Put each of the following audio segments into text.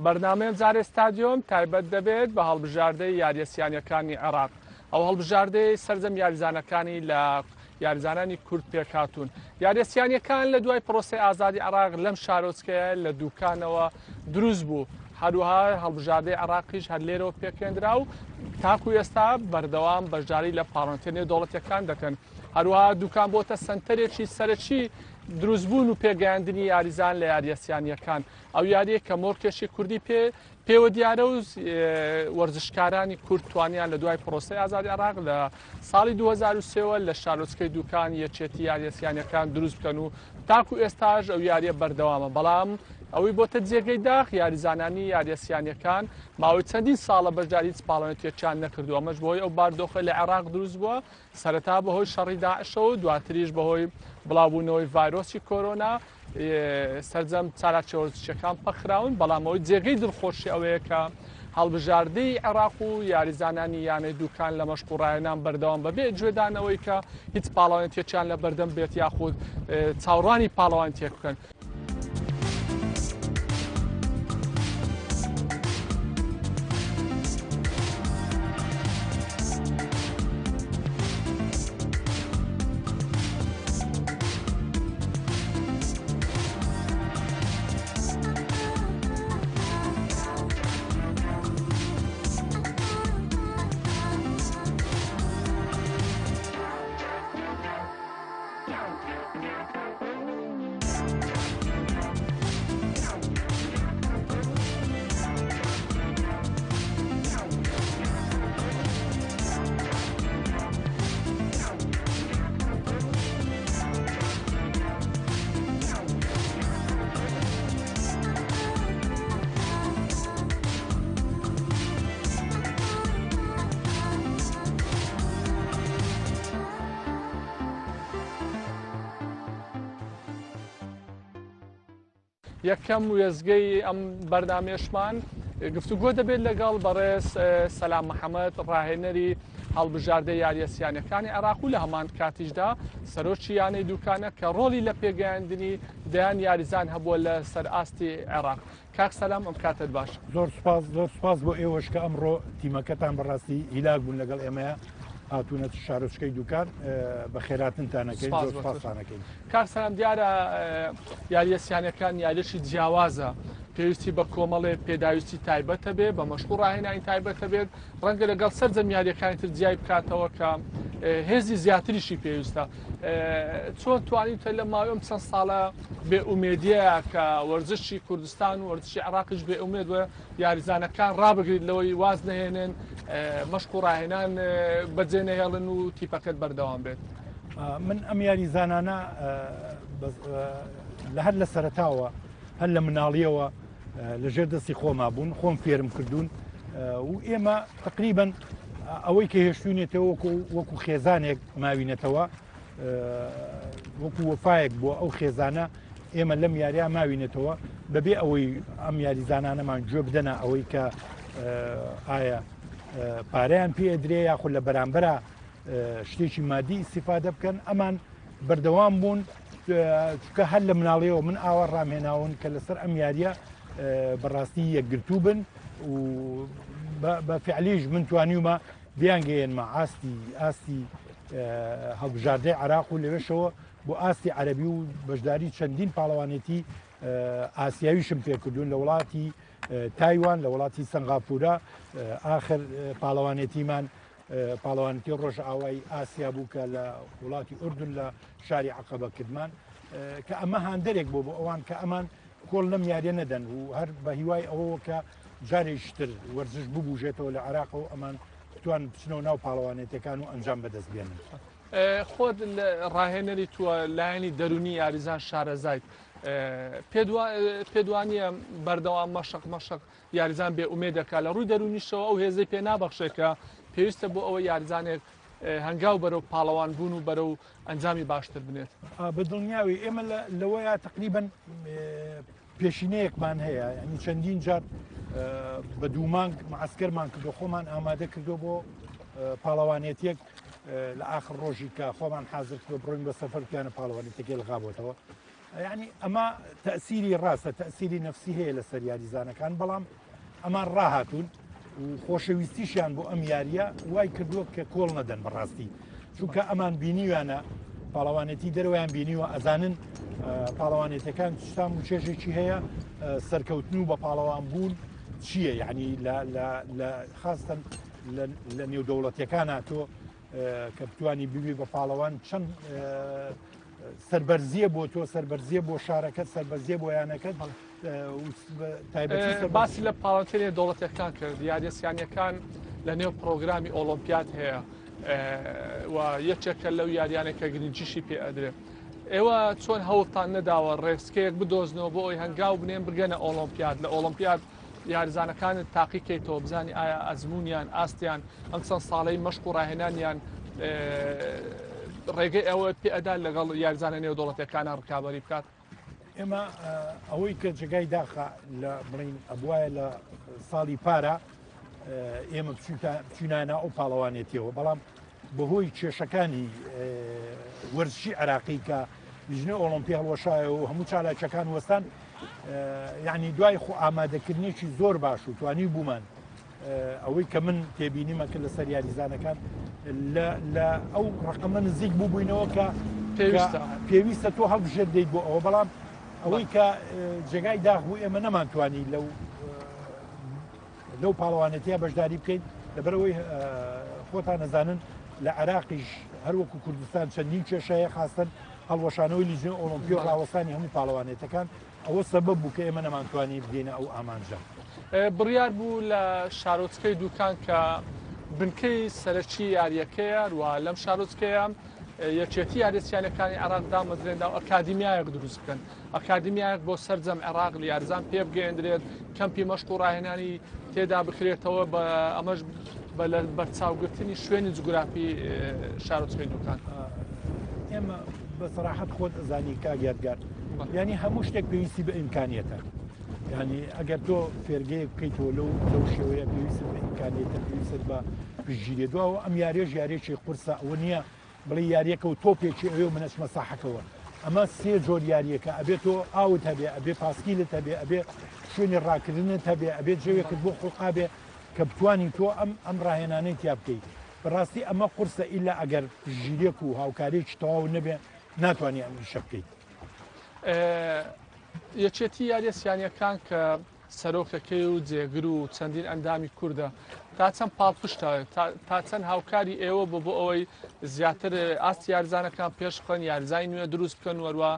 بەرنامەیەم جارێ ستادیۆم تایبەت دەبێت بە هەڵبژاردەی یاریەسیانیەکانی عێراق. ئەو هەڵبژاردەی سەرجەم یاریزانەکانی لە یاریزانانی کورد پێکاتون. یاریەسیانیەکان لە دوای پرۆسی ئازادی عێراق لەم شارۆچکەیە لە دووکانەوە دروست بوو. هەروەها هەڵبژاردەی عێراقیش هەر لێرەوە پێکێنرا و تاکو ئێستا بەردەوام بەشداری لە پاڵۆنتێنێ دەوڵەتیەکان دەکەن. هەروەها دوکان بۆتە سنتەرێکی سەرەکی دروستبوون و پێگەیاندنی یاریزان لە یاریەسیانیەکان. ئەو یاریە کە مۆرکێشی کوردی پێوە دیارە و وەرزشکارانی کورد توانیان لە دوای پرۆسی ئازادی عێراق لە ساڵی 2023 لە شارۆچکەی دوکان یەکێتی یاریەسیانیەکان دروست بکەن و تاکو ئێستاژ ئەو یاریە بەردەوامە. بەڵام ئەوەی بۆتە جێگەی داخ یاریزانانی یاریەسیانیەکان ماوەی چەندین ساڵە بەشداری پاڵۆنێتیەکیان نەکردو. ئەمەش بەهۆی ئەو باردۆخە لە عێراق دروست بووە، سەرەتا بەهۆی شەڕی داعشەوە و دواتریش بەهۆی بڵاوبوونەوەی ڤایرۆسی کۆرۆنا سەرجەم چالاکی وەرزشیەکان پەخراون. بەڵامەوەی جێگەی دڵخۆشی ئەوەیە کە هەڵبژاردەی عێراق و یاریزانانی یانەی دوکان لە مەشقوڕایەنان بەردەوام بەبێ گوێدانەوەی کە هیچ پاڵەوانێتیەکیان لە بەردەم بێت یاخود چاوەڕوانی پاڵەوانتیەک بکەن. یەکەم وێزگەی ئەم بەرنامێشمان گفتوگۆ دەبێت لەگەڵ بەڕێز سەلام محەممەد ڕاهێنەری هەڵبژاردەی یاریەسیانەکانی عێراق و لە هەمان کاتیشدا سەرۆکی یانەی دوکانە کە ڕۆڵی لە پێگەیاندنی دەیان یاریزان هەبووە لە سەر ئاستی عێراق. کاک سەلام ئەم کاتت باش. زۆر سپاس بۆ ئێوەش کە ئەمڕۆ تیمەکەتان بەڕاستی هیلاک بوون لەگەڵ ئێمەیە هاتوونەت شارۆچکەی دوکان بە خێراتنتانەکەین زۆر سپاسانەکەین. کاک سەلام دیارە یاریەسیانەکان یاریەشی جیاوازە پێویستی بە کۆمەڵێ پێداویستی تایبەتە بێ بە مەشقوڕ ڕاهێنانی تایبەتە بێت ڕەنگە لەگەڵ سەرجەم یاریەکانی تر جیای بکاتەوە کە هێزی زیاتریشی پێویستە. چۆن توانیتە لە ماوەم چەند ساڵە بێ ئومێدیە کە وەرزشی کوردستان و وەرزشی عێراقیش بێ ئومێد وە یاریزانەکان ڕابگریت لەوەی واز نەهێنن مەشقوڕ ڕاهێنان بەجێ نەهێڵن و تیپەکەت بەردەوام بێت. من ئەم یاریزانانە لە هەر لە سەرەتاوە هەر لە مناڵیەوە لەژێر دەستی خۆما بوون خۆم فێرم کردوون و ئێمە تقریبن ئەوەی کە هێشتونێتەوە وەکو خێزانێک ماوینێتەوە وەکو وەفایەک بۆ ئەو خێزانە ئێمە لەم یاریە ماوینێتەوە بەبێ ئەوەی ئەم یاریزانانەمان گوێ بدەنە ئەوەی کە ئایا پارەیان پێدرێ یاخود لە بەرامبەرە شتێکی مادی ئیسیفادە بکەن ئەمان بەردەوام بوون چکە هەر لە مناڵیەوە من ئاوا ڕامهێناون کە لەسەر ئەم یاریە بەڕاستی یەکگرتوو بن و بە فعلیش من توانیومە بیانگەێنمە ئاستی هەڵبژاردەی عێراق و لەوێشەوە بۆ ئاستی عەرەبی و بەشداری چەندین پاڵەوانێتی ئاسیاویشم پێکردوون لە وڵاتی تایوان لە وڵاتی سنگاپورە ئاخر پاڵەوانێتیمان پاڵەوانێتی ڕۆژ ئاوای ئاسیا بوو کە لە وڵاتی ئوردون لە شاری عەقەبە کردمان کە ئەمە هاندەرێک بۆ ئەوان کە ئەمان کۆڵ لەم یاریە نەدەن و هەر بە هیوای ئەوەوە کە جارێکتر وەرزش ببوژێتەوە لە عێراقەوە ئەمان بتوان بچنەوە ناو پاڵەوانێتەکان و ئەنجام بەدەست بێنن. خۆت ڕاهێنەری تووە لایەنی دەرونی یاریزان شارەزایت پێدوانیە بەردەوام مەشق یاریزان بێ ئومێدەکە لە ڕووی دەرونیشەوە ئەو هێزەی پێ نابەخشێکە پێویستە بۆ ئەوە یاریزانێک هەنگاو بەرەو پاڵەوان بوون و بەرەو ئەنجامی باشتر بنێت. بە دڵنیاوی ئێمە لەوەیە تقریبن پێشینەیەکمان هەیە ینی چەندین جار بە دوومانگ معسکەرمان کردو خۆمان ئامادە کردو بۆ پاڵەوانێتیەک لە ئاخر ڕۆژی کە خۆمان حاضر کردو بڕۆین بە سەفەر پیانە پاڵەوانێتێکی لەغابۆتەوە یعنی ئەمە تەسیری ڕاستە تەسیری نفسی هەیە لەسەر یاریزانەکان بەڵام ئەمان ڕاهاتون و خۆشەویستیشیان بۆ ئەم یاریە وای کردووە کە کۆڵ نەدەن بەڕاستی چونکە ئەمان بینیوانە پاڵەوانێتی دەرەوەیان بینیوە ئەزانن پاڵەوانێتەکان شتام و چێژێکی هەیە سەرکەوتن و بە پاڵەوان بوون چییە یعنی لە خاستن لە نێودەوڵەتیەکانە تۆ کە بتوانی ببی بە پاڵەوان چەند سربەرزیە بۆ تۆ سربەرزیە بۆ شارەکەت سربەرزیە بۆ یانەکەت تایبەتی باسی لە پاڵەتێنێ دەوڵەتەکان کرد یاریسیانیەکان لە نێو پرۆگرامی ئۆلۆمپیاد هەیە و یەکێکە لەو یاریانێکە گرنگجیشی پێ ئەدرێت ئێوە چۆن هەوڵتان نەداوە ڕێکسکەیەک بدۆزنەوە بۆ ئەوی هەنگاو بنێن بگەنە ئۆلۆمپیاد لە ئۆلۆمپیاد یاریزانەکانت تاقیکەیتەوە بزانی ئایا ئەزمونیان ئاستیان ئەم چەند ساڵەی مەشق و ڕاهێنانیان ڕێگەی ئەوە پێ ئەدا لەگەڵ یاریزانە نێودەوڵەتیەکانە ڕکابەری بکات ئێمە ئەوەی کە جگای داخە لە بڵین ئەبواە لە ساڵی پارە ئێمە بچینانە ئەو پاڵەوانێتیەوە بەڵام بەهۆی کێشەکانی وەرزشی عراقی کە لیژنە ئۆلۆمپیا هەڵوەشایە و هەموو چالاکیەکان وەستان یعنی دوای خۆ ئامادەکردنێکی زۆر باش و توانی بوومان ئەوەی کە من تێبینیمە کە لەسەر یاریزانەکان لە ئەو ڕقەمە نزیک بوو بووینەوە کە پێویستە تۆ هەڵبژێت دەیت بۆ ئەوە بەڵام ئەوەی کە جێگای داخبوو ئێمە نەمانتوانی لەو پاڵەوانێتیا بەشداری بکەین لەبەرەوەی خۆتان نەزانن لە عراقیش هەروەکو کوردستان چەندین کێشەیە خاستن هەڵوەشانەوەی لیژنە ئۆلۆمپیۆ ڕاوەستانی هەموو پاڵەوانێتەکان ئەوە سەبەب بوو کە ئێمە نەمانتوانی بگەینە ئەو ئامانجە بڕیار بوو لە شارۆچکەی دوکان کە بنکەی سەرەکی یاریەکەیە و لەم شارۆچکەیە یەکێتی یاریسیانەکانی عراق دامەزرێندا و ئەکادیمیایەک دروست بکەن ئەکادیمیایەک بۆ سەرجەم عێراق لە یاریزان پێ بگەێنرێت کەمپی مەشق و ڕاهێنانی تێدا بکرێتەوە بە ئەمەش بەرچاوگرتنی شوێنی جوگرافی شارۆچکەی دوکان ئێمە بەسەراحەت خۆت ئەزانی کاگەرگار ینی هەموو شتێک پێویستی بە ئیمکانیەتە ینی ئەگەر تۆ فێرگەیەک بکەیتەوە لەو شێوەیە پێویست بە ئیمکانیەتە پێویست بە پشتگیری دووە ئەم یاریێژ یاریێکی قورسە ئەوە نییە بڵێ یاریەکە و تۆپێکی ئەوێ منەچمە ساحەکەەوە ئەمە سێ جۆر یاریەکە ئەبێ تۆ ئاوت هەبێ ئەبێ پاسکیلت هەبێ ئەبێ شوێنی ڕاکردنت هەبێ ئەبێ جێوێکت بۆ خۆقابێ کە بتوانی تۆ ئەم ڕاهێنانەی تیا بکەیت بەڕاستی ئەمە قورسە ئیلا ئەگەر ژیرێک و هاوکارێکی تەواو نەبێ ناتوانانی ئەمیشە بکەیت یەکێتی یاریسیانیەکان کە سەرۆکەکەی و جێگر و چەندین ئەندامی کووردە تا چەند پاڵپشتە تا چەند هاوکاری ئێوە بۆ ئەوەی زیاتر ئاستی یاریزانەکان پێش بخەن یاریزای نوێ دروست بکەن وەروە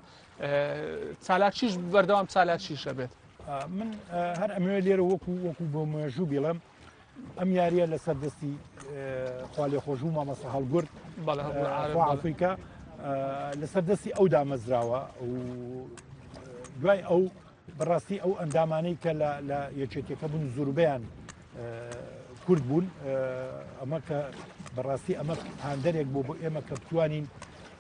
چالاکیش بەردەوام چالاکیشە بێت من هەر ئەمێ لێرە وەکو بۆ مێژوو بڵم ئەم یاریە لەسەر دەستی خاڵێ خۆشوو مامەسە هەڵگورد ئەفریقا لەسەر دەستی ئەو دامەزراوە و دوای ئەو بەڕاستی ئەو ئەندامانەی کە لە یەکێتەکە بوون زوربیان کورد بوون ئەمە کە بەڕاستی ئەمە هاندەرێک بۆ ئێمە کە بتوانین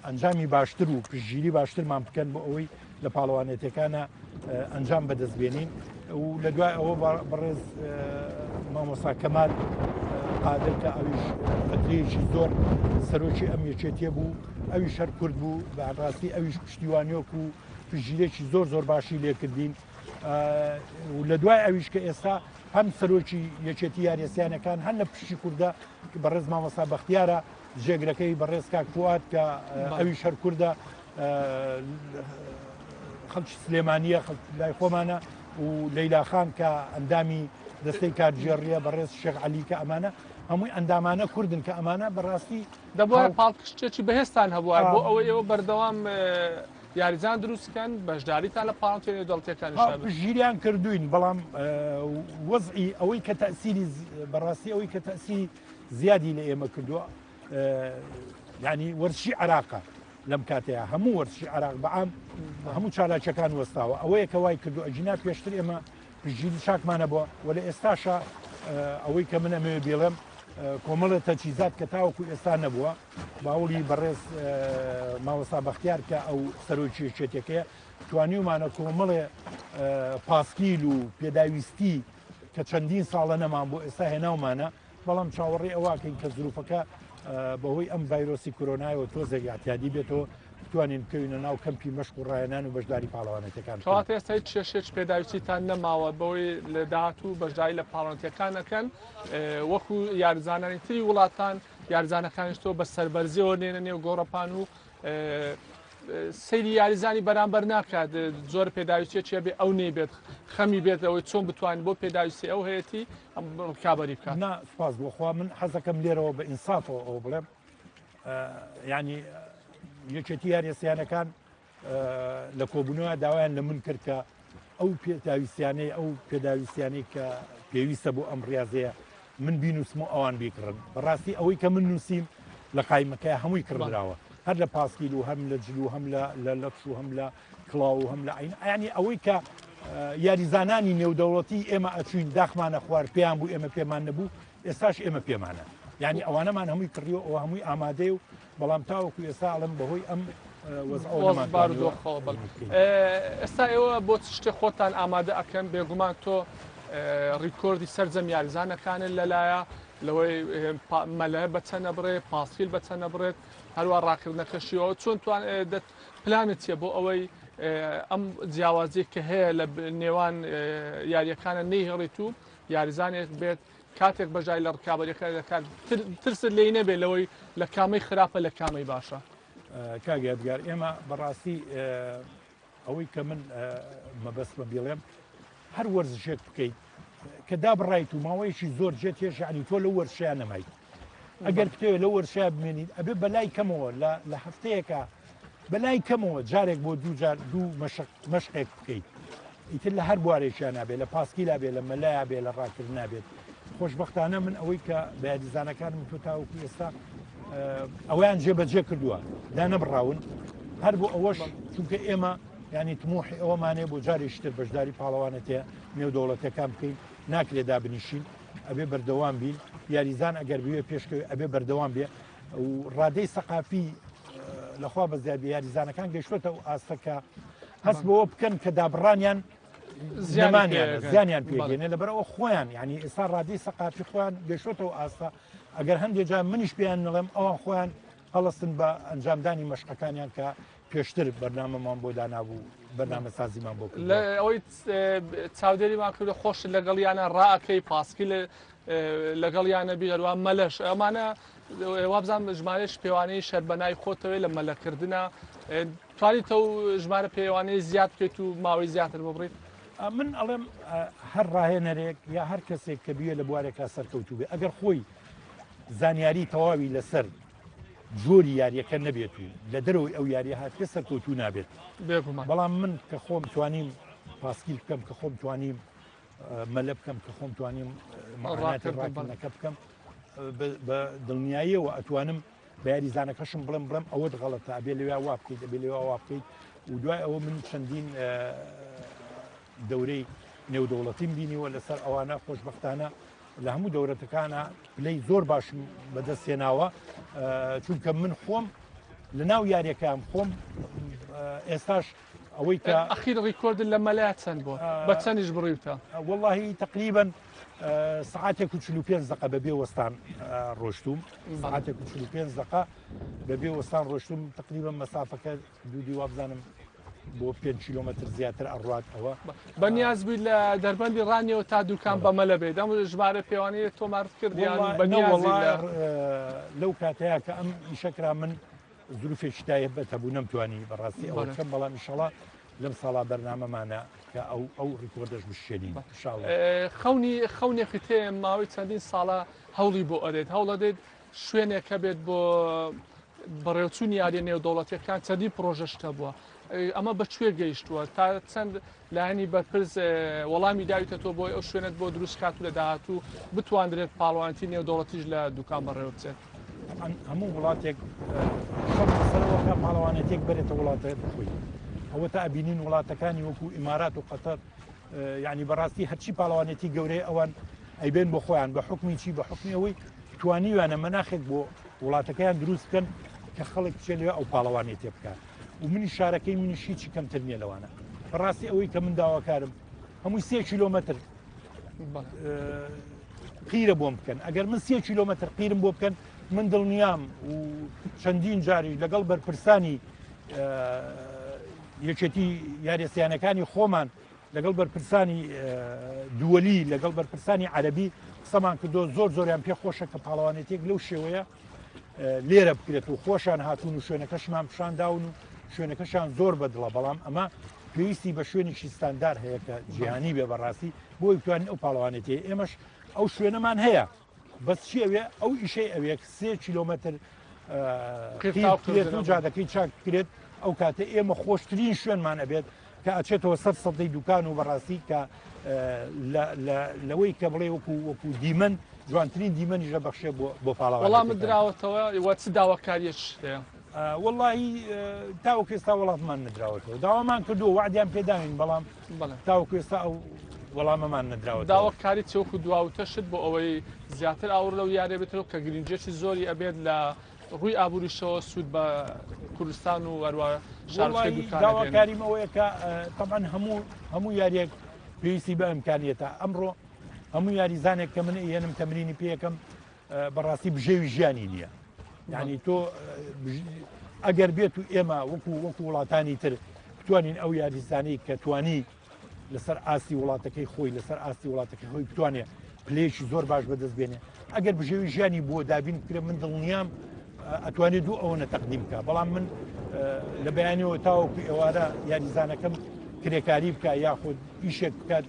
ئەنجامی باشتر و پشتگیری باشترمان بکەن بۆ ئەوەی لە پاڵەوانێتەکانە ئەنجام بەدەستبێنین و لە دوای ئەوە بەڕێز مامۆستا کەمال قادر کە ئەویش بەدرێکی زۆر سەرۆکی ئەم یەکێتیە بوو ئەویش هەر کورد بوو بەڕاستی ئەویش پشتیوانیۆک و پشتگیرێکی زۆر باشی لێکردین و لە دوای ئەویش کە ئێستا هەم سەرۆکی یەکێتی یاریسیانەکان هەن لە پشتی کووردە بەڕێز مامۆستا بەختیارە جێگرەکەی بەڕێز کاک فواد کە ئەویش هەر کووردە خەڵکی سلێمانیە لای خۆمانە و لەیلاخان کە ئەندامی دەستەی کارژێڕیە بەڕێز شێخ عەلی کە ئەمانە هەمووی ئەندامانە کوردن کە ئەمانە بەڕاستی دەبووە پاڵپشتێکی بەهێستان هەبووە بۆ ئەوەی ئێوە بەردەوام یاریزان دروستکەن بەشداریتان لە پاڵەوانێتی دەوڵەتیەکانی ژیریان کردوین بەڵام وەزعی ئەوەی کە تەسیری بەڕاستی ئەوەی کە تەسیری زیادی لە ئێمە کردووە ینی وەرزشی عێراقە لەم کاتەیە هەموو وەرزشی عێراق بەعام هەموو چالاکیەکان وەستاوە ئەوەیە کە وای کردو ئەجینا پێشتر ئێمە پشتگیری چاکمانە بووە وە لە ئێستاشە ئەوەی کە من ئەمێ بێڵم کۆمەڵە تەجیزات کە تاوەکو ئێستا نەبووە باوڵی بەڕێز مامۆستا بەختیار کە ئەو سەرۆکی یەکێتیەکەیە توانیومانە کۆمەڵێ پاسکیل و پێداویستی کە چەندین ساڵە نەمان بۆ ئێستا هێناومانە بەڵام چاوەڕێ ئەوواکەین کە زروفەکە بەهۆی ئەم ڤایرۆسی کۆرۆنایەوە تۆزێک احتیاجی بێتەوە بتوانین بکەوینە ناو کەمپی مەشق و ڕایەنان و بەشداری پاڵەوانێتەکان کەواتە ئێستا هیچ کێشێک پێداویستیتان نەماوە بەوەی لە داهاتوو بەشداری لە پاڵەوانەتەکانەکەن وەکو یاریزانانی تری وڵاتان یاریزانەکانیش تۆ بە سەربەرزیەوە نێنە نێو گۆڕەپان و سەیری یاریزانی بەرامبەر ناکات زۆر پێداویستیە چێ بێ ئەو نەیبێت خەمی بێت ئەوەی چۆن بتوانین بۆ پێداویستی ئەو هەیەی ئەم ڕکابەری بکات. سپاس بۆخوا من حەزەکەم لێرەوە بە ئینسافەوە ئەو بڵێم ینی یەکێتی یاریسیانەکان لە کۆبوونەوە داوایان لە من کرد کە ئەو پێداویستیانەی ئەو پێداویستیانەی کە پێویستە بۆ ئەم ڕاضەیە من بینوسم و ئەوان بیکڕن بەڕاستی ئەوەی کە من نووسیم لە قایمەکەی هەمووی کردراوە هەر لە پاسکیل و هەم لە جلو هەم لە لەپش و هەم لە کڵاو و هەم لە عین ینی ئەوەی کە یاریزانانی نێودەوڵەتی ئێمە ئەچوین داخمانە خوار پێیان بوو ئێمە پێمان نەبوو ئێستاش ئێمە پێمانە ینی ئەوانەمان هەمووی کڕیەوە ئەوە هەمووی ئامادەی و بەڵام تاوەکو ئێستا ئەڵم بەهۆی ئەم ئێستا ئێوە بۆ شتێک خۆتان ئامادە ئەکەن بێگومان تۆ ڕیکۆردی سەرجەم یاریزانەکانن لەلایە لەوەی مەلە بەچەنە بڕێ پاسیل بەچەنە بڕێت هەروە ڕاکردنەکەشیەوە چۆن پلانت چیە بۆ ئەوەی ئەم جیاوازی کە هەیە لە نێوان یاریەکانە نەیهێڵیت و یاریزانێک بێت کاتێک بەژای لە ڕکابەریەکە دەکات ترست لی نەبێت لەوەی لە کامەی خراپە لە کامەی باشە. کاگەدگار ئێمە بەڕاستی ئەوەی کە من مەبەستمە بڵێم هەر وەرزشێک بکەیت کە دابڕایت و ماوەیەکی زۆر جێت هێشانی تۆ لە وەرشیان نەمایت ئەگەر بتێوە لە وەرشیا بمێنیت ئەبێ بەلای کەمەوە لە هەفتەیەکە بەلای کەمەوە جارێک بۆ دوو مەشقێک بکەیت ئیتر لە هەر بوارێکیان نابێت لە پاسکیلا بێت لە مەلایە بێت لە ڕاکرد نابێت خۆشببختانە من ئەوەی کە بە یاریزانەکانم تۆ تاوەکو ئێستا ئەویان جێبەجێ کردووە دا نەبڕاون هەر بۆ ئەوەش چونکە ئێمە ینی تموحی ئەوەمانێ بۆ جارێکتر بەشداری پاڵەوانێتەیە نێودەوڵەتەکان بکەین ناکرێت دابنیشین ئەبێ بەردەوام بین یاریزان ئەگەر بوێ پێشکەوێ ئەبێ بەردەوام بێ و ڕادەی سەقافی لەخوا بە زیادی یاریزانەکان گەیشتۆتە و ئاستەکە هەست بەوە بکەن کە دابڕانیان زیانیان پێگەێنێ لەبەرەوە خۆیان ینی ئێستا ڕادەی سەقافی خۆیان گەیشتۆتەوە ئاستا ئەگەر هەندێک جا منیش پێیان نڵێم ئەوان خۆیان هەڵستن بە ئەنجامدانی مەشقەکانیان کە پێشتر بەرنامەمان بۆ دانابوو بەرنامە سازیمان بۆ لە ئەوەی چاودێریمان کردو خۆش لەگەڵیانە ڕائەکەی پاسکی لەگەڵیانە بیەروان مەلەش ئەمانە وابزان ژمارەش پێوانەی شەربەنای خۆتەوەی لە مەلەکردە توانیتەوە ژمارە پێوانەی زیاد بکەیت و ماوەی زیاتر ببڕیت من ئەڵێم هەر ڕاهێنەرێک یا هەر کەسێک کە بوێ لە بوارێکا سەرکەوتو بێ ئەگەر خۆی زانیاری تەواوی لەسەر جۆری یاریەکە نەبێت و لە دەرەوەی ئەو یاریە هاتێ سەرکەوتو نابێت بەڵام من کە خۆم توانیم پاسکیل بکەم کە خۆم توانیم مەلە بکەم کە خۆم توانیم ڕاکردنەکە بکەم بە دڵنیاییەوە ئەتوانم بە یاریزانەکەشم بڵم ئەوەت غەڵەتە ئەبێ لەوێ وا بکەیت ئەبێ لەوێ وا بکەیت و دوای ئەوە من چەندین دەورەی نێودەوڵەتیم بینیوە لەسەر ئەوانە خۆشببختانە لە هەموو دەورەتەکانە پلەی زۆر باشم بەدەستێناوە چونکە من خۆم لە ناو یاریەکەم خۆم ئێستاش ئەوەی کە ئەخیر ڕیکۆردن لە مەلای چەند بۆ بە چەندیش بڕیوتە واللهی تقریبا ساعتێک و 45 دقه بەبێ وەستان ڕۆشتوم ساعتێک و 45 دقه بەبێ وەستان ڕۆشتوم تقریبا مەسافەکە دوودی وابزانم بۆ 5 کیلومتر زیاتر ئەڕات ئەوە بەنیاز بووی لە دەربەندی ڕانیەوە تا دووکان بەمەلە بێت ئەم ژمارە پێوانەیە تۆمارت کردیان لەو کاتەیە کە ئەم ئیشەکرا من زروفێکی تایبەت هەبوو نەمتوانی بەڕاستی ئەوە بکەم بەڵام ئینشەڵا لەم ساڵا بەرنامەمانە کە ئەو ڕیکۆردەش بشێنین خەونێکی تێ ماوەی چەندین ساڵە هەوڵی بۆ ئەدێت هەوڵ ئەدێت شوێنێکە بێت بۆ بەڕێوچوون یاریە نێودەوڵەتیەکان چەندی پرۆژەشتە بووە ئەمە بەکوێ گەیشتووە تا چەند لایەنی بەرپرس وەڵامی داویتە تۆ بۆی ئەو شوێنت بۆ دروست کات و لە داهاتوو بتواندرێت پاڵەوانتی نێودەوڵەتیش لە دوکان بەڕێوە بچێت هەموو وڵاتێک سەرەوەکە پاڵەوانێتێک بێتە وڵاتە خۆی ئەوە تا ئەبینین وڵاتەکانی وەکو ئیمارات و قەتەر یعنی بەڕاستی هەرچی پاڵەوانێتی گەورەی ئەوان ئەیبێن بۆ خۆیان بە حکمی چی بە حکمی ئەوەی توانیوانە مەناخێک بۆ وڵاتەکەیان دروست بکەن کە خەڵک بچێت لێ ئەو پاڵەوانێتی بکات و منی شارەکەی منیش هیچی کەمتر نییە لەوانە بەڕاستی ئەوەی کە من داواکارم هەمووی 3 کیلۆمەتر قیرە بۆم بکەن ئەگەر من 3 کیلۆمەتر قیرم بۆ بکەن من دڵنیام و چەندین جاری لەگەڵ بەرپرسانی یەکێتی یاریسیانەکانی خۆمان لەگەڵ بەرپرسانی دووەلی لەگەڵ بەرپرسانی عەربی قسەمان کردو زۆریان پێ خۆشە کە پاڵەوانێتێک لەو شێوەیە لێرە بکرێت و خۆشان هاتوون و شوێنەکەشمان پیشانداون و شوێنەکەشان زۆر بەدڵە بەڵام ئەمە پێویستی بە شوێنێکی ستاندار هەیە کە جیهانی بێ بەڕاستی بۆی بتوانین ئەو پاڵەوانێتی ئێمەش ئەو شوێنەمان هەیە بەس چی ئەوێ ئەو ئیشەی ئەوێ 3 کیلۆمەتر جادەکەی چاک کرێت ئەو کاتە ئێمە خۆشترین شوێنمان ئەبێت کە ئەچێتەوە 100 دوکان و بەڕاستی کە لەوەی کە بڵێ وەکو دیمەن جوانترین دیمەنیژە بەخشێ بۆ پاڵاوان وەڵامت دراوەتەوە وە چ داواکاریش وەڵی تاوەکو ئێستا وڵاتمان نەدراوەتەوە داوامان کردو وعدیان پێداین بەڵام تاوەکو ئێستا ئەو وەڵامەمان نەدراوە داواکاری چۆکو دواوتەشت بۆ ئەوەی زیاتر ئاور لەو یارێ بێتەوە کە گرنجێکی زۆری ئەبێت لە ڕووی ئابووریشەوە سوود بە کوردستان و هەروە داواکاریم ئەوەیە کە تەمان هەموو یاریەک پێویستی بە ئەمکانیەتە ئەمڕۆ هەموو یاریزانێک کە من ئێنم تەمرینی پێەکەم بەڕاستی بژێوی ژیانی نییە یعنی تۆ ئەگەر بێت و ئێمە وەکو وڵاتانی تر بتوانین ئەو یاریزانەی کە توانی لەسەر ئاسی وڵاتەکەی خۆی لەسەر ئاستی وڵاتەکەی خۆی بتوانێت پلێشی زۆر باش بەدەست بێنێ ئەگەر بژێوی ژیانی بۆ دابین کرێ من دڵنیام ئەتوانێت دوو ئەوە تەقدیم بکە بەڵام من لە بەیانەوە تاوەکو ئێوارە یاریزانەکەم کرێکاری بکە یاخود ئیشێک بکات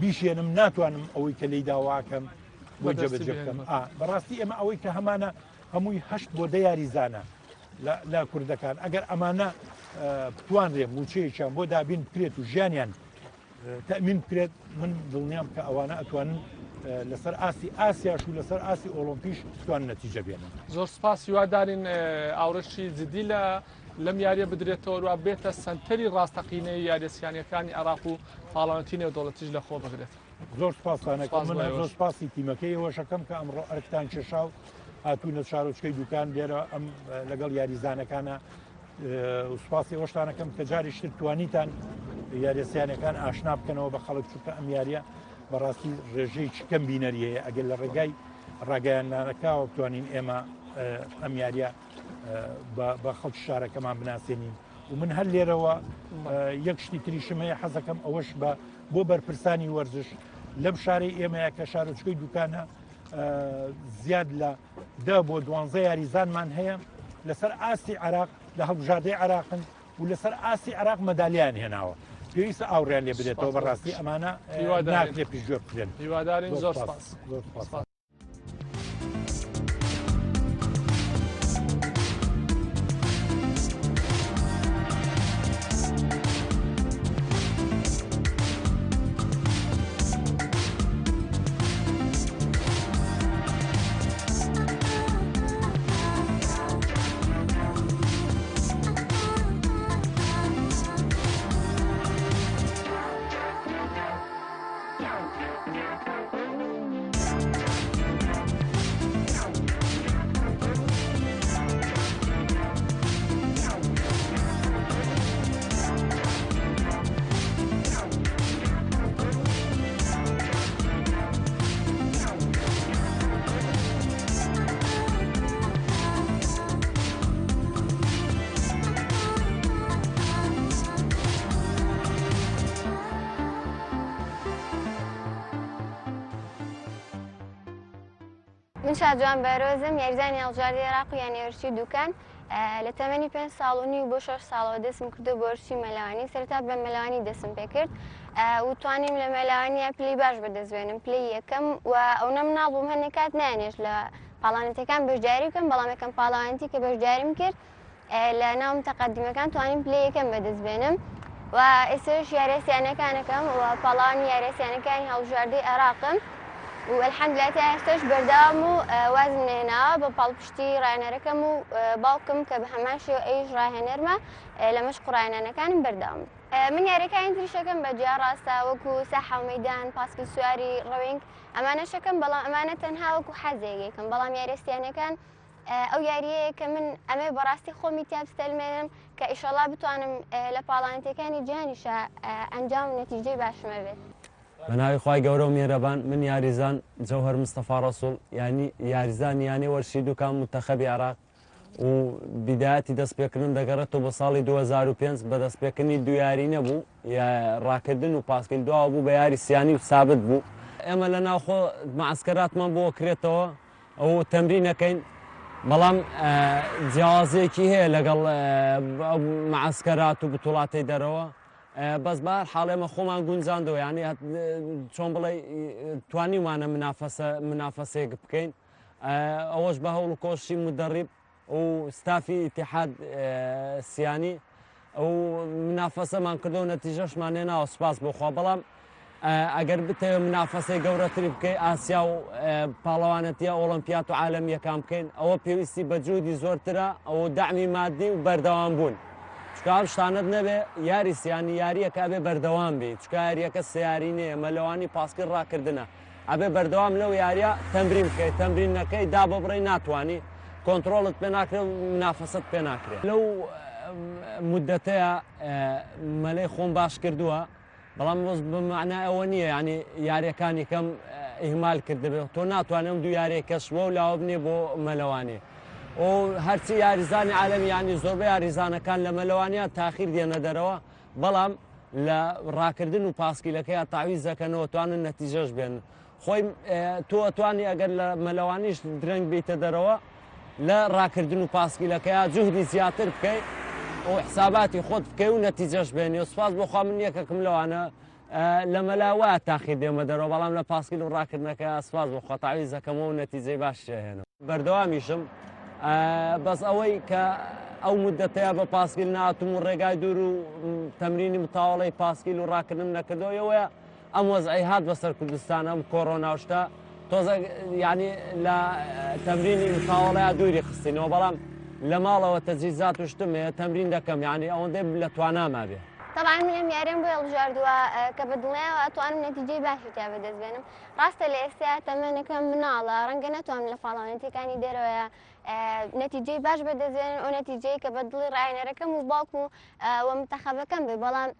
بیشێنم ناتوانم ئەوەی کە لی داواکەم بۆ جەبەجێ بکەم بەڕاستی ئێمە ئەوەی کە هەمانە هەمووی 8 بۆ 10 یاریزانە لە کوردەکان ئەگەر ئەمانە بتوانرێ موچەیەکیان بۆ دابین بکرێت و ژیانیان تەمین بکرێت من دڵنیام کە ئەوانە ئەتوانن لەسەر ئاسی ئاسیاش و لەسەر ئاسی ئۆلۆمپیش بتوان نەتیجە بێنن زۆر سپاس هیوادارین ئاورەشی جدی لەم یاریە بدرێتەوە و بێتە سنتەری ڕاستەقینەی یاریسیانیەکانی عێراق و پاڵەوانێتی نێودەوڵەتیش لە خۆ بگرێت زۆر سپاسانەکە من زۆر سپاسی تیمەکەی هۆشەکەم کە ئەمڕۆ ئەرکتان کێشاو هاتوونە چارۆچکەی دوکان لێرە ئەم لەگەڵ یاریزانەکانە سوپاسی ئەوشتانەکەم کە جاریشتر توانیتان یاریسیانەکان ئاشنا بکەنەوە بە خەڵک چووکە ئەم یاریە بەڕاستی ڕێژەی چکەم بینەریەیە ئەگەر لە ڕێگای ڕاگەیانانەکەوە بتوانین ئێمە ئەم یاریە بە خەڵکی شارەکەمان بناسیێنین و من هەر لێرەوە یەک شتی تریشم هەیە حەزەکەم ئەوەش بۆ بەرپرسانی وەرزش لەم شارەی ئێمەیە کە شارۆچکەی دوکانە زیاد لە 10 بۆ 12 یاریزانمان هەیە لەسەر ئاستی عێراق لە هەڵبژاردەی عێراقن و لەسەر ئاستی عێراق مەدالیان هێناوە پێویستە ئاوڕیان لێ بدێتەوە بەڕاستی ئەمانە ناکرێ پیشگوێ بکرێن هیوادارین زۆر سپاس. من شادوان بەرۆزم یاریزانی هەڵبژاردەی عێراق و یانێوەرچی دوکان لە تەمەنی 5 ساڵ و بۆ 6 ساڵەوە دەستم کردو بۆ وەرچی مەلەوانی سەرەتا بە مەلەوانی دەستم پێ کرد و توانیم لە مەلەوانیە پلەی باش بەدەستێنم پلەی یەکەم و ئەو نەمناڵ بووم هەندێک کات نانێش لە پاڵانەتەکان بەشداری بکەم بەڵام یەکەم پاڵەوانێتی کە بەشداریم کرد لە ناو متەقەدیمەکان توانیم پلەی یەکەم بەدەستبێنم و ئێستاش یاریسیانەکانەکەم و پاڵەوانی یاریسیانەکانی هەڵبژاردەی عێراقم و الحەمدلله تا ئێستاش بەردەوام و وازم نێناوە بە پاڵپشتی ڕاهێنەرەکەم و باوکم کە بە هەمان شێوە ئەویش ڕاهێنەرمە لە مەشق ڕاهێنانەکانم بەردەوام. من یاریەکانی تریشەکەم بە جیا ڕاستە وەکو ساحە و مەیدان پاسکل سواری ڕەوینگ ئەمانەشەکەم بەڵام ئەمانە تەنها وەکو حەزێکم بەڵام یاریستیانەکان ئەو یاریەیە کە من ئەمێ بەڕاستی خۆمی تیابستەلمێنم کە ئیشەڵا بتوانم لە پاڵانەتەکانی جیهانیشە ئەنجام و نەتیجەی باشمە بێت. بەناوی خوای گەورە و میێرەبان من یاریزان جەوهەر مستەفا ڕەسوڵ یعنی یاریزان یانێ وەرشی دوکان منتەخەبی عێراق و بدایەتی دەستپێکردن دەگەڕێتەوە بە ساڵی 2005 بە دەستپێکردنی دو یاری نەبوو یا ڕاکردن و پاسکردن دواوە بوو بە یاری سیانی و سابت بوو ئێمە لە ناوخۆ معسکەراتمان بۆ کرێتەوە ئەو تەمرینەکەین بەڵام جیاوازەیەکی هەیە لەگەڵ معسکەرات و بتوڵاتی دەرەوە بەس بەهەر حاڵ ئێمە خۆمان گونجاندەوە یعنی چۆن بڵێ توانیمانە منافەسێک بکەین ئەوەش بە هەوڵ و کۆشی مدەڕیب و ستافی ئیتیحاد سیانی ئەو منافەسەمان کردو و نەتیجەشمان هێناوە سوپاس بۆخوا بەڵام ئەگەر بتەوێت منافەسەی گەورەتری بکەی ئاسیا و پاڵەوانەتیە ئۆڵمپیات و عالەمیەکان بکەین ئەوە پێویستی بە جوودی زۆرترە ئەوە داعمی مادی و بەردەوام بوون چکە ئەم شتانت نەبێ یاری سیانی یاریەکە ئەبێ بەردەوام بێ چکە یاریەکە سیاری نییە مەلەوانی پاسکرد ڕاکردنە ئەبێ بەردەوام لەو یاریە تەمرین بکەیت تەمرینەکەی دا ببڕی ناتوانانی کۆنتترۆڵت پێ ناکرێت و منافەست پێ ناکرێت لەو مدەتەیە مەلەی خۆم باش کردووە بەڵام بمعنای ئەوە نییە ینی یاریەکانی کەم ئیهمال کردبێت تۆ ناتوانم دوو یاریەکەشوە و لاوە بنێ بۆ مەلەوانی و هەرچی یاریزانی عالەمی ینی زۆربەی یاریزانەکان لە مەلەوانیان تاخیر دێنە دەرەوە بەڵام لە ڕاکردن و پاسکیلەکەی تاویزەکەنەوە توانن نەتیجەش بێن خۆی تۆ ئەتوانی ئەگەر لە مەلەوانیش درەنگ بیتە دەرەوە لە ڕاکردن و پاسکیلەکەیە جوهدی زیاتر بکەیت و حساباتی خۆت بکەی و نەتیجەش بێنێ و سوپاس بۆخوا من یەکەکەم لەوانە لە مەلاوە تاخیر دێمە دەرەوە بەڵام لە پاسکیل و ڕاکردنەکە سوپاس بۆخوا تاویزەکەمەوە و نەتیجەی باش هێنەوە بەردەوامیشم بەس ئەوەی کە ئەو مدەتەیە بە پاسکیل ناتم و ڕێگای دوور و تەمرینی متاوڵی پاسکیل و ڕاکردن نەکردەوەیەوەیە ئەم وەزعی هات بەسەر کوردستان ئەم کۆڕۆناوشتا تۆزە ینی لە تەمرینی متاوڵەیە دووری خستینەوە بەڵام لە ماڵەوە تەجیزات وشتم تەمرین دەکەم ینی ئەوەندەی لە تواناما بێ طبعا منم یاریم بۆ هەڵبژاردووە کە بەدڵنیایەوە ئەتوانم نەتیجەی باشی تا بەدەستبێنم ڕاستە لە ئێستا تەمەنەکەم مناڵە ڕەنگە نەتوانم لە فاڵانەتەکانی دەرەوەیە نەتیجەی باش بەدەستبێنن ئەو نەتیجەی کە بەدڵی ڕاینەرەکەم و باوکم و منتەخەبەکەم بێ بەڵام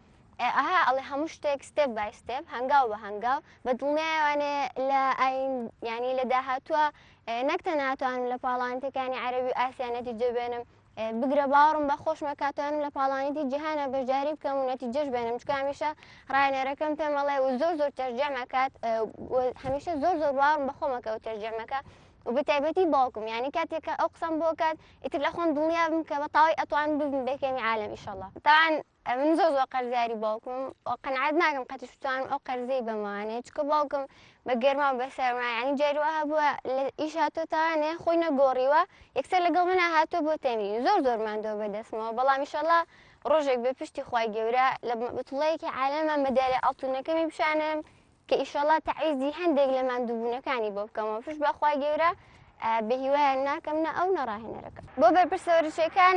ئەها ئەڵێ هەموو شتێک ستێپ بای ستێپ هەنگاو بە هەنگاو بەدڵنیایوانێ لە ینی لە داهاتووە نەکتە ناتوانم لە پاڵانەتەکانی عەرەبی و ئاسیا نەتیجە بێنم بگرە باوەڕم بە خۆشمە کاتوانم لە پاڵانەتی جیهانە بەشداری بکەم و نەتیجەش بێنم چکە هەمیشە ڕاینەرەکەم پێم ئەڵێ و زۆر تەرجەمەکات هەمیشە زۆر باوەڕم بە خۆمەکە و تەرجەمەکە و بەتایبەتی باوکم یعنی کاتێکە ئەو قسەم بۆ کات ئیتر لە خۆم دڵنیا بم کە بە تاوای ئەتوان ببم بەکەمی عالەم ئیشەڵڵا تاوان من زۆر قەرزیاری باوکم قەنەعەت ناکەم قەتیش بتوانم ئەو قەرزەی بمانێت چکە باوکم بە گەرما و بەسەرما ینی جاری وە هەبووە لە ئیش هاتووەتانێ خۆی نەگۆڕیوە یەکسەر لەگەڵ منە هاتووە بۆ تەمرین زۆرماندەوە بەدەستمەوە بەڵام ئیشەڵڵا ڕۆژێک بە پشتی خوای گەورە لە بتوڵەیەکی عالەمە مەدالیە ئەڵتوونەکەمی بشانم کە ئیشەڵڵا تەعویزی هەندێک لە ماندووبوونەکانی بۆ بکەمەوە پشت بە خوای گەورە بە هیوایە ناکەم نە ئەو نەڕاهێنەرەکە بۆ بەرپرسە وەرزشەکان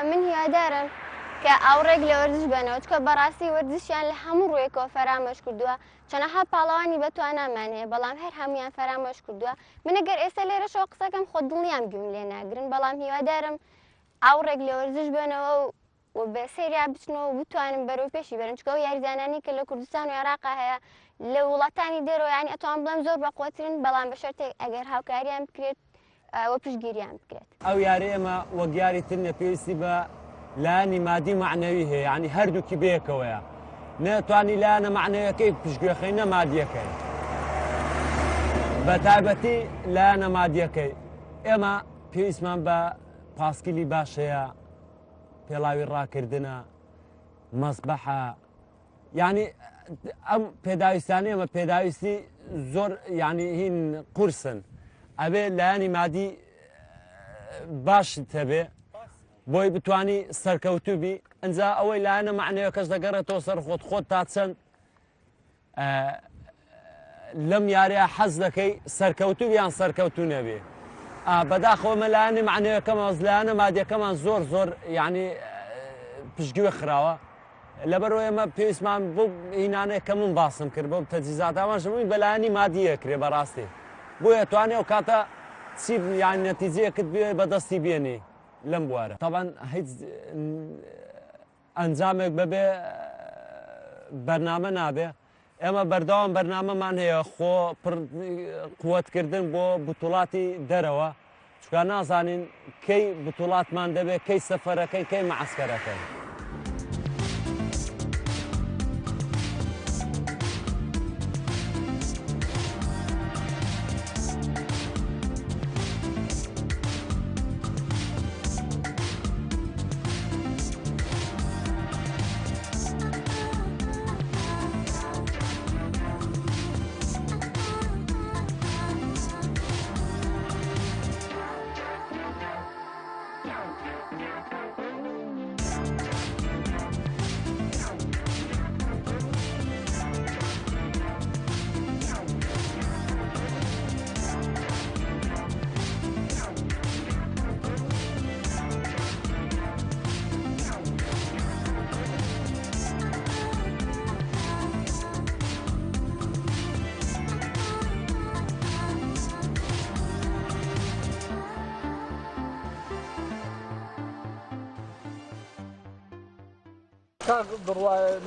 من هیوادارم کە ئاوڕێک لە وەرزش بنەوە چکە بەڕاستی وەرزشیان لە هەموو ڕوویەکەوە فەرامۆش کردووە چەنەها پاڵەوانی بەتوانامانەیە بەڵام هەر هەمویان فەرامۆش کردووە من ئەگەر ئێستا لێرەشەوە قسەکەم خۆ دڵنیام گوێم لێ ناگرن بەڵام هیوادارم ئاوڕێک لە وەرزش بنەوە و بە سەیریا بچنەوە و بتوانم بەرەو پێشی بەرن چکە ئەو یاریزانانی کە لە کوردستان و عێراق هەیە لە وڵاتانی دەرەوە یانی ئەتوان بڵێم زۆر بەقوترن بەڵام بە شەرتێک ئەگەر هاوکاریان بکرێت و پشتگیریان بکرێت ئەو یاری ئێمە وەک یاریتر نەپێویستی بە لایانی مادی معنەوی هەیە ینی هەردووکی بەیەکەوەیە نەتوانی لایەنە معنەوەکەی پشتگوێخەی نەمادیەکەی بە تایبەتی لایەنە مادیەکەی ئێمە پێویستمان بە پاسکیلی باشەیە پێڵاوی ڕاکردنە مەسبەحە ینی ئەم پێداویستانی ئەمە پێداویستی زۆر ینی هین قورسن ئەبێ لایەنی مادی باشت هەبێ بۆی بتانی سەرکەوتوبی ئەنجا ئەوەی لایەنە معنەوەکەش دەگەڕێتەوە سەر خۆت تا چەند لەم یاریە حەز دەکەی سەرکەوتوبیان سەرکەوتو نەبێ بەداخەوە لایەنی معنەوەکەمە لایەنە مادیەکەمان زۆر ینی پشتگوێ خراوە لەبەرەوە ئێمە پێویستمان بۆ هینانەیە کە من باسم کرد بۆ تەجیزاتامانشەوەی بە لایەنی مادیەکرێ بەڕاستی بۆیە توانێ و کاتە چی یان نەتیجەیەکت بێ بەدەستی بێنێ لەم بوارە طبعا هیچ ئەنجامێک بەبێ بەرنامە نابێ ئێمە بەردەوام بەرنامەمان هەیە خۆ قووەتکردن بۆ بتوڵاتی دەرەوە چکە نازانین کەی بتوڵاتمان دەبێت کەی سەفەرەکەی کەی مەعسکەرەکەی.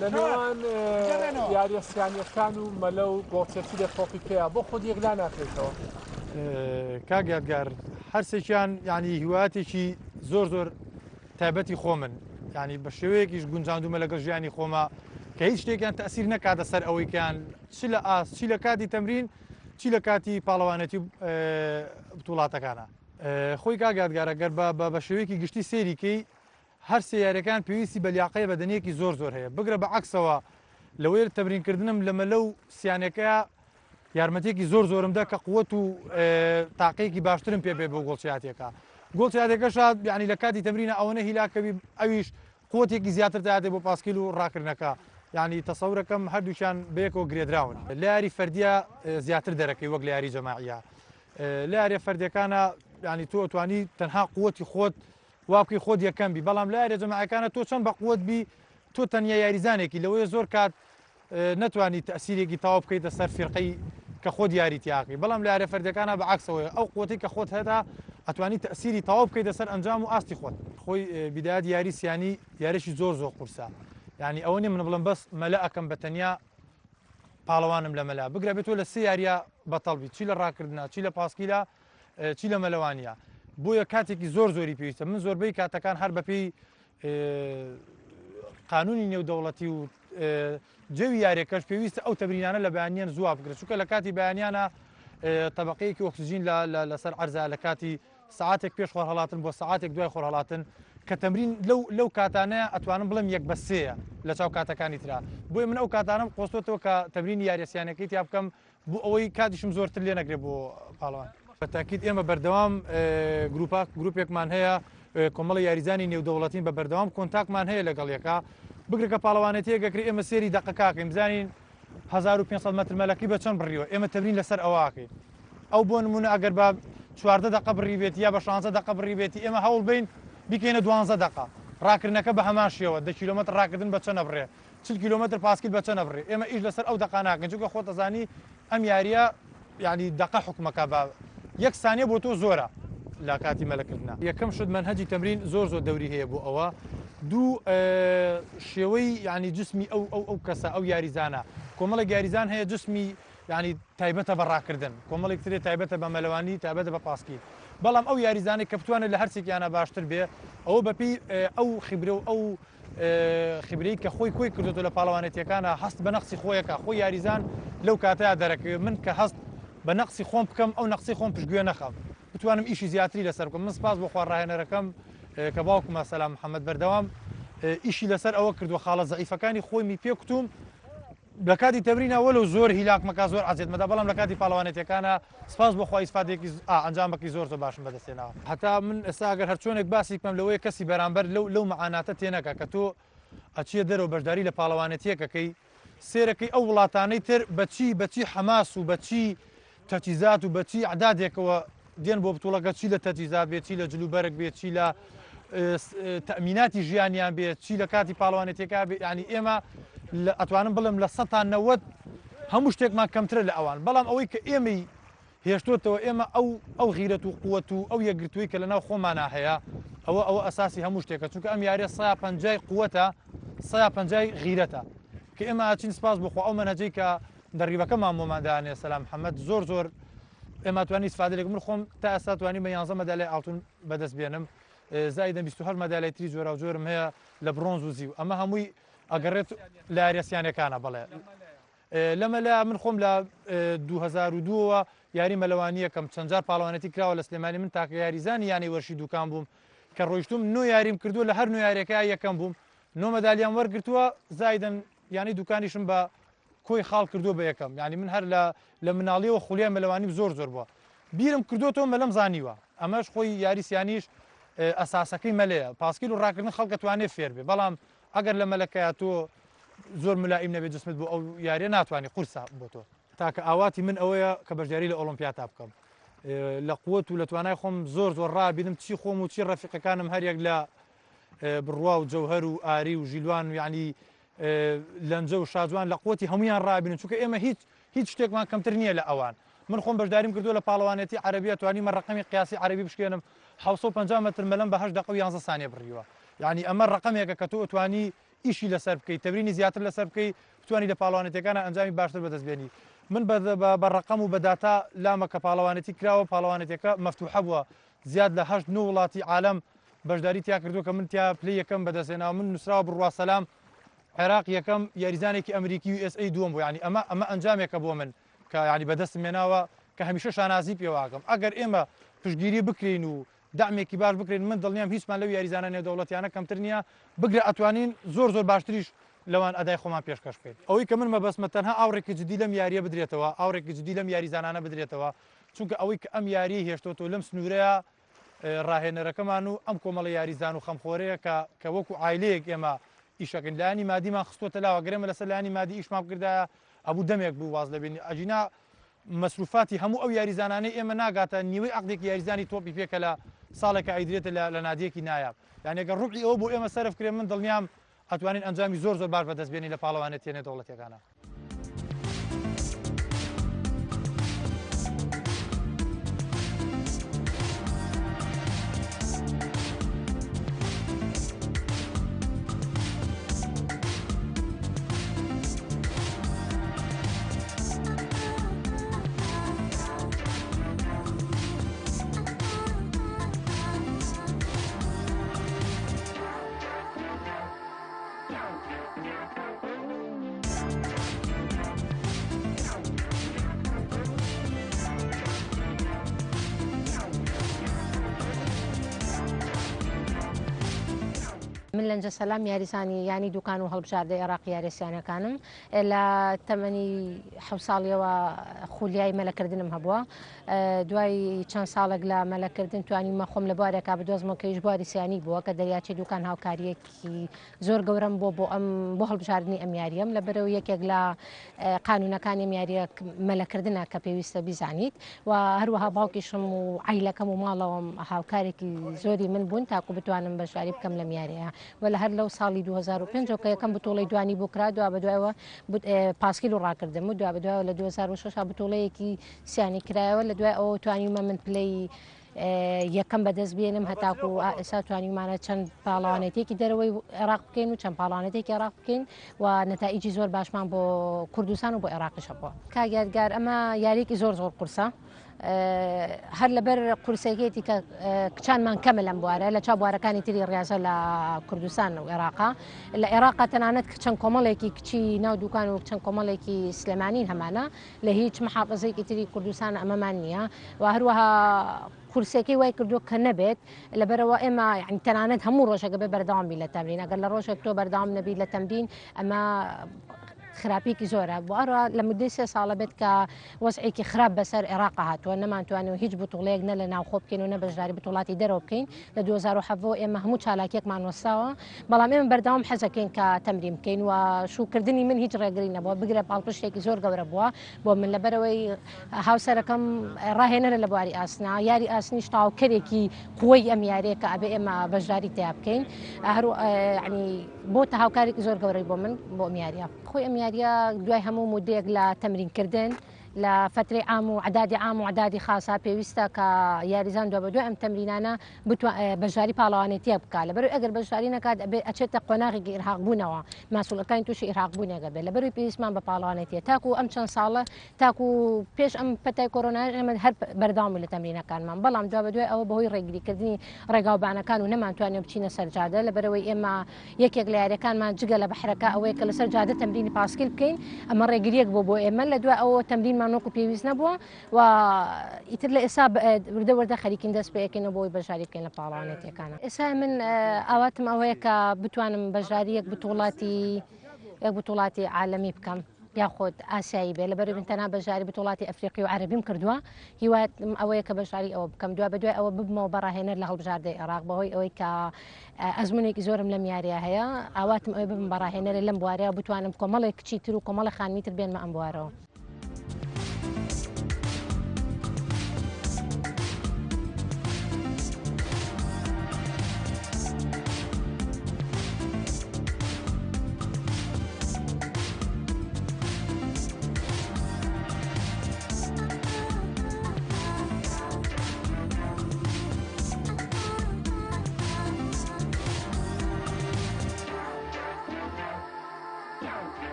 لە نێوان یاریەسیانیەکان و مەلە و بۆچەتی دەفۆقی پێەیە بۆ خۆ یەکلا ناکرێتەوە. کاگادگار هەرسێکیان ینی هیواتێکی زۆر زۆر تایبەتی خۆ من ینی بە شێوەیەکیش گونجاندومە لەگەڵ ژیانی خۆمە کە هیچ شتێکیان تەسیر نەکاتە سەر ئەوەیکیان چی لە ئاس چی لە کاتی تەمرین چی لە کاتی پاڵەوانەتی بتوڵاتەکانە. خۆی کاگادگارە گەر بە شێوەیەکی گشتی سێریکەی هەر سیارەکان پێویستی بە لیاقەیە بەدەنێکی زۆر زۆر هەیە بگرە بە عکسەوە لەوەی تەمرینکردنم لە مەلە و سیانەکە یارمەتێکی زۆر زۆرم دا کە قووەت و تاقەیەکی باشترم پێ بێ بۆ گۆڵچیاتێکە گۆڵچیاتەکە شاد یعنی لە کاتی تەمرینە ئەوەنە هیلاکەوی ئەویش قووەتێکی زیاتر دادێ بۆ پاسکیل و ڕاکردنەکە یعنی تەسەورەکەم هەردووچیان بەیەکەوە گرێدراون لە یاری فەردیە زیاتر دەرەکەی وەک لە یاری جەماعیە لە یاریە فەردەکانە ینی تۆ توانی تەنها قووەتی خۆت واقعی خۆت یەکەمبی بەڵام لە یاریە جەماعەکانە تۆ چەند بە قووەت بی تۆ تەنیا یاریزانێکی لەوەیە زۆر کات نتوانی تەسیرێکی تاوا بکەیتە سەر فیرقەی کە خۆت یاریتیاقی بەڵام لە یاریە فەردەکانە بە عکسەوەی ئەو قووەتی کە خۆت هەتا ئەتوانی تەسیری تاوا بکەیتە سەر ئەنجام و ئاستی خۆت خۆی بیدایەت یاری سیانی یاریشی زۆر زۆر قورسە یعنی ئەوە نیە من بڵم بەس مەلە ئەەکەم بە تەنیا پاڵەوانم لە مەلا بگرە بێت تۆ لە سێ یاریە بەتەڵبی چی لە ڕاکردنا چی لە پاسکیلا چی لە مەلەوانیە بۆیە کاتێکی زۆر زۆری پێویستە من زۆربەی کاتەکان هەر بەپێی قانونی نێودەوڵەتی و جەوی یاریەکەش پێویستە ئەو تەمرینانە لە بەیانیان زووا بکرێت چونکە لە کاتی بەیانیانە تەبقەیەکی ئۆکسیژین لەسەر عەرزە لە کاتی سعاتێک پێش خۆر هەڵاتن بۆ سعاتێک دوای خۆر هەڵاتن کە تەمرین لەو کاتانەیە ئەتوانم بڵم یەک بە سێیە لە چاو کاتەکانی ترا بۆیە من ئەو کاتانم قۆستۆتەوە کە تەمرینی یاریەسیانەکەی تیا بکەم بۆ ئەوەی کاتیشم زۆرتر لێ نەگرێت بۆ پاڵەوان بەتاکیید ئێمە بەردەوام گروپێکمان هەیە کۆمەڵی یاریزانی نێودەوڵەتین بە بەردەوام کۆنتاکمان هەیە لەگەڵ یەکە بگرکە پاڵەوانێتیەکەکری ئێمە سێری دەقەکاکەین بزانین 1500 متر مەلەکی بە چەند بڕیوە ئێمە تەمرین لەسەر ئەوواکەین ئەو بۆ نمونە ئەگەر بە 14 دقە بڕی بێتی یا بە 16 دقە بڕی بێتی ئێمە هەوڵ بین بیکەینە 12 دقە ڕاکردنەکە بە هەمان شێوە 10 کیلومتر ڕاکردن بە چەند بڕێ 40 کیلومتر پاسکیل بە چەند بڕێ ئێمە ئیش لەسەر ئەو دقا ناکەین چونکە خۆت دەزانی ئەم یاریە یعنی دقە حکومەکە بە یەک سانیە بۆ تۆ زۆرە لە کاتی مەلەکردنا یەکەم شت منهەجی تەمرین زۆر زۆر دەوری هەیە بۆ ئەوە دوو شێوەی ینی جسمی ئەو کەسە ئەو یاریزانە کۆمەڵێک یاریزان هەیە جسمی ینی تایبەتە بە ڕاکردن کۆمەڵێک ترێت تایبەتە بە مەلەوانی تایبەتە بە پاسکیل بەڵام ئەو یاریزانێک کە بتوانێت لە هەرسێکیانە باشتر بێ ئەوە بەپی ئەو خیبرە و ئەو خیبرەی کە خۆی کۆی کردوتە لە پاڵەوانێتیەکانە هەست بە نەقسی خۆیەکە خۆی یاریزان لەو کاتەیە دەرەکەوێت من کە هەست بە نەقسی خۆم بکەم ئەو نەقسی خۆم پشتگوێ نەخەم بتوانم ئیشی زیاتری لەسەر بکەم من سپاس بۆ خوارڕاهێنەرەکەم کە باوکمە سەلام محەممەد بەردەوام ئیشی لەسەر ئەوە کردووە خاڵە زەعیفەکانی خۆی پێ کوتوم لە کاتی تەمرینە وەلو زۆر هیلاکمەکە زۆر عزیێتمەدا بەڵام لە کاتی پاڵەوانێتەکانە سپاس بۆ خۆی ئیسفادێکی ئەنجامەکەی زۆر باشم بەدەستێنەوە هەتا من ئێستا ئەگەر هەرچۆنێک باسی بکەم لەوەی کەسی بەرامبەر لەو مەعاناتە تێنەکە کە تۆ ئەچیە دەرەوە بەشداری لە پاڵەوانێتیەکەکەی سێرەکەی ئەو وڵاتانەی تر بەچی حەماس و بەچی تەجیزات و بەچی عدادێکەوە دێن بۆ بتوڵەکە چی لە تەجیزات بێت چی لە جلوبەرگ بێت چی لە تەمیناتی ژیانیان بێت چی لە کاتی پاڵەوانێتێکا بێت ینی ئێمە ئەتوانم بڵم لە 190 هەموو شتێکمان کەمترە لە ئەوان بەڵام ئەوەی کە ئێمەی هێشتوتەوە ئێمە ئەو غیرەت و قووەت و ئەو یەکگرتووی کە لەناو خۆمانە هەیە ئەوە ئەساسی هەموو شتێکە چونکە ئەم یاریە 150 قووەتە 150 غیرەتە کە ئێمە ئاچین سپاس بخۆ ئەو مەنهەجەی کە دەڕیبەکەمان بۆماندانێ سەلام محەممەد زۆر ئێمە توانی استفاده لێک من خۆم تا ئێستا توانی بە 11 مەدالای ئاڵتون بەدەست بێنم زائدە 28 مەدالای تری جۆرە و جۆرم هەیە لە برۆنز و زیو ئەمە هەمووی ئەگەڕێت لە یاریەسیانەکانە بڵێ لەمە لە من خۆم لە 2002ەوە یاری مەلەوانی یەکەم چەند جار پاڵەوانەتی کراوە لە سلێمانی من تاکە یاریزانی یانی وەرشی دوکان بووم کە ڕۆیشتم نۆ یاریم کردووە لە هەر نوێ یاریەکە یەکەم بووم نۆ مەدالیان وەرگرتووە زایدن یانی دوکانیشم بە کۆی خاڵ کردو بە یەکەم ینی من هەر لە مناڵیەوە خولیای مەلەوانی زۆر بووە بیرم کردوەوە مەلەم زانیوە ئەمەش خۆی یاری سیانیش ئەساسەکەی مەلەیە پاسکیل و ڕاکردن خەڵکە توانێت فێر بێ بەڵام ئەگەر لە مەلەکەیە تۆ زۆر ملائیم نەبێت جسمت بۆ ئەو یاریە ناتوانانی قورسا بۆ تۆ تاکە ئاواتی من ئەوەیە کە بەشداری لە ئۆلۆمپیاتا بکەم لە قوت و لە توانای خۆم زۆر ڕابیدم چی خۆم و چی ڕەفیقەکانم هەریەک لە بڕوا و جەوهەر و ئاری و ژیلوان و یعنی لەنجە و شاجوان لە قوتی هەمویان ڕابین چونکە ئێمە هیچ شتێکمان کەمتر نییە لە ئەوان من خۆم بەشداریم کردو لە پاڵەوانێتی عەرەبیە توانیمە ڕقمی قیاسی عەرەبی بشکێنم 750 متر مەلەم بە 8 دقیقە و 11 ثانیە بڕیوە یعنی ئەمە ڕقمێکە کە تۆ توانی ئیشی لەسەر بکەیت تەمرینی زیاتر لەسەر بکەیت بتوانانی لە پاڵەوانێتەکانە ئەنجامی باشتر بەدەستبێنی من بە ڕقم و بە داتا لامە کە پاڵەوانێتی کراوە پاڵەوانێتەکە مەفتوحە بووە زیاد لە 8 وڵاتی عالم بەشداری تیا کردو کە من تیا پلی یەکەم بەدەستێناوە من نووسراوە بڕوا سەلام عێراق یەکەم یاریزانێکی ئەمریکی و USA دووەم بوو ینی ئەمە ئەنجامێکە بۆ من کە ینی بەدەستم مێناوە کە هەمیشە شانازی پێواکەم ئەگەر ئێمە پشتگیری بکرین و دامێکی باش بکرین من دڵنیام هیچمان لەو یاریزانە نێودەوڵەتیانە کەمتر نییە بگرە ئەتوانین زۆر باشتریش لەوان ئەدای خۆمان پێشکەش بکەین ئەوەی کە من مەبەستمە تەنها ئاوڕێکی جدی لەم یاریە بدرێتەوە ئاوڕێکی جدی لەم یاریزانانە بدرێتەوە چونکە ئەوەی کە ئەم یاری هێشتۆ لەم سنوورەیە ڕاهێنەرەکەمان و ئەم کۆمەڵە یاریزان و خەمخۆرەیە کە وەکو عایلەیەک ئێمە ئیشەکەن لایانی مادیمان خستۆتە لاوە گەرێمە لەسەر لایانی مادی ئیشمان بکردایە ئەبوو دەمێک بوو واز لەبێنی ئەجینا مەسروفاتی هەموو ئەو یاریزانانەی ئێمە ناگاتە نیوەی عەقدێکی یاریزانی تۆپی پێکە لە ساڵێکە ئەیدرێتە لە نادیەکی نایاب یعنی ئەگەر ڕوبی ئەوە بۆ ئێمە سەرف کرێن من دڵنیام ئەتوانین ئەنجامی زۆر باش بەدەستبێنی لە پاڵەوانێتی نێودەوڵەتیەکانە. من لەنجە سەلام یاریزانی یانی دوکان و هەڵبژاردەی عێراق یاریسیانەکانم لە تەمەنی 7 ساڵیەوە خولیای مەلەکردنم هەبووە دوای چەند ساڵێک لە مەلەکردن توانیمە خۆم لە بوارێکا بدۆزمەوە کە بواری سیانی بووە کە دەریاچی دوکان هاوکاریەکی زۆر گەورەم بۆ هەڵبژاردننی ئەم یاریەم لە بەرەو یەکێک لە قانونەکانی ئەم یاریە مەلەکردنە کە پێویستە بیزانیت و هەروەها باوکیشم و عیلەکەم و ماڵەوەم هاوکارێکی زۆری من بوون تاکو بتوانم بەشداری بکەم لەم یاریە ولا هەر لەو ساڵی 2005 کە یەکەم بتۆڵەی دوانی بوو کرا دوا بەدوایەوە پاسکیل و ڕاکردم و دوا بەدوایەوە لە 2006 بتۆڵەیەکی سیانی کرایەوە لە دوای ئەوە توانیمە من پلەی یەکەم بەدەست بێنم هەتاکو ئێستا توانیمانە چەند پاڵەوانێتێکی دەرەوەی عێراق بکەین و چەند پاڵانێتێکی عێراق بکەین و نەتائیجی زۆر باشمان بۆ کوردستان و بۆ عێراقیش بووە کاگیادگار ئەمە یاریێکی زۆر قورسە هەر لەبەر قورسێکێتی کە کچانمان کەمە لەم بوارە لە چابوارەکانی تری ڕاستە لە کوردستان و عێراقا لە عێراقا تەنانەت چەند کۆمەڵێکی کچی ناو دوکان و چەند کۆمەڵێکی سلێمانین هەمانە لە هیچ محافەزەیەکی تری کوردستان ئەمەمان نییە و هەروەها کورسێکی وای کردو کە نەبێت لەبەرەوە ئێمە یعنی تەنانەت هەموو ڕۆژێکە بێ بەردەوام بی لە تەمرین ئەگەر لە ڕۆژێک تۆ بەردەوام نەبی لە تەمرین ئەمە خراپێکی زۆرە بۆ ئەڕ لە مدەی 3 ساڵە بێت کە وەزعێکی خراپ بەسەر عێراق هاتووە نەمانتوانێت هیچ بتوڵەیەک نە لە ناوخۆ بکەین و نە بەشداری بتوڵاتی دەرەوە بکەین لە 2007 ئێمە هەموو چالاکێکمان وەساوە بەڵام ئێمە بەردەوام حەزەکەین کە تەمرین بکەین و شوکردنی من هیچ ڕێگری نەبووە بگرە پاڵپشتێکی زۆر گەورە بووە بۆ من لەبەرەوەی هاوسەرەکەم ڕاهێنەرە لە بواری ئاسنا یاری ئاسنیش تاوکەرێکی قووەی ئەم یاریەیە کە ئەبێ ئێمە بەشداری تیا بکەین هەرو ینی بۆتە هاوکارێکی زۆر گەورەی بۆ من بۆ ئەم یاریە خۆی ئەم یاریە دوای هەموو مودەیەک لە تەمرینکردن لە فتری عام و عدادی عام و عدادی خاصا پێویستە کە یاریزان دو بە دوای ئەم تەمرینانە بەژاری پاڵەوانێتیە بکات لەبەر ئەگەر بەژاری نکات ئەچێتە قۆناغێکی ئیرهاقبوونەوە ماسوولەکانی تووشی ئیرهاقبوونێگە بێت لەبەروی پێویستمان بە پاڵەوانێتیە تاکو ئەم چەند ساڵە تاکو پێش ئەم پەتای کۆرۆنا ئەمە هەر بەرداوام لە تەمرینەکانمان بەڵام دو بە دوای ئەوە بەهۆی ڕێگریکردنی ڕێگاوبانەکان و نەمانتوانێت بچینە سەرجادە لەبەرەوەی ئێمە یەکێک لە یاریەکانمان جگە لە بەحرەکە ئەوەیە کە لەسەر جادە تەمرینی پاسکیل بکەین ئەمە ڕێگریەک بۆ ئێمە لە دوای ئەوە تەمرینمان وەکو پێویست نەبووە و ئیتر لە ئێستا وردە وەردە خەریکین دەست پێکەینەوە بۆی بەژاری بکەین لە پاڵەوانێتیەکانە ئێستا من ئاواتم ئەوەیە کە بتوانم بەژاری یەک بتوڵاتی عالەمی بکەم یاخۆت ئاسایی بێ لەبەر من تەنها بەژاری بتوڵاتی ئەفریقی و عەرەبیم کردووە هیواتم ئەوەیە کە بەژاری ئەوە بکەم دوای بە دوای ئەوە ببمەوە بەڕاهێنەر لە هەڵبژاردەی عێراق بەهۆی ئەوەی کە ئەزمونێکی زۆرم لەم یاریە هەیە ئاواتم ئەوەی ببم بەڕاهێنەرە لەم بوارەیە بتوانم کۆمەڵێک کچیتر و کۆمەڵە خانمیتر بێنمە ئەم بوارەوە.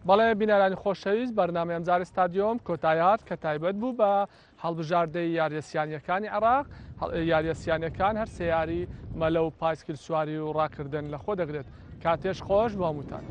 بەڵێ بینەرانی خۆشەویست بەرنامە ئەمجار ستادیۆم کۆتایات کە تایبەت بوو بە هەڵبژاردەی یاریەسیانیەکانی عێراق یاریەسیانەکان هەر سێ یاری مەلە و پایسکل سواری و ڕاکردن لە خۆ دەگرێت کاتێش خۆش بۆ هەمووتان.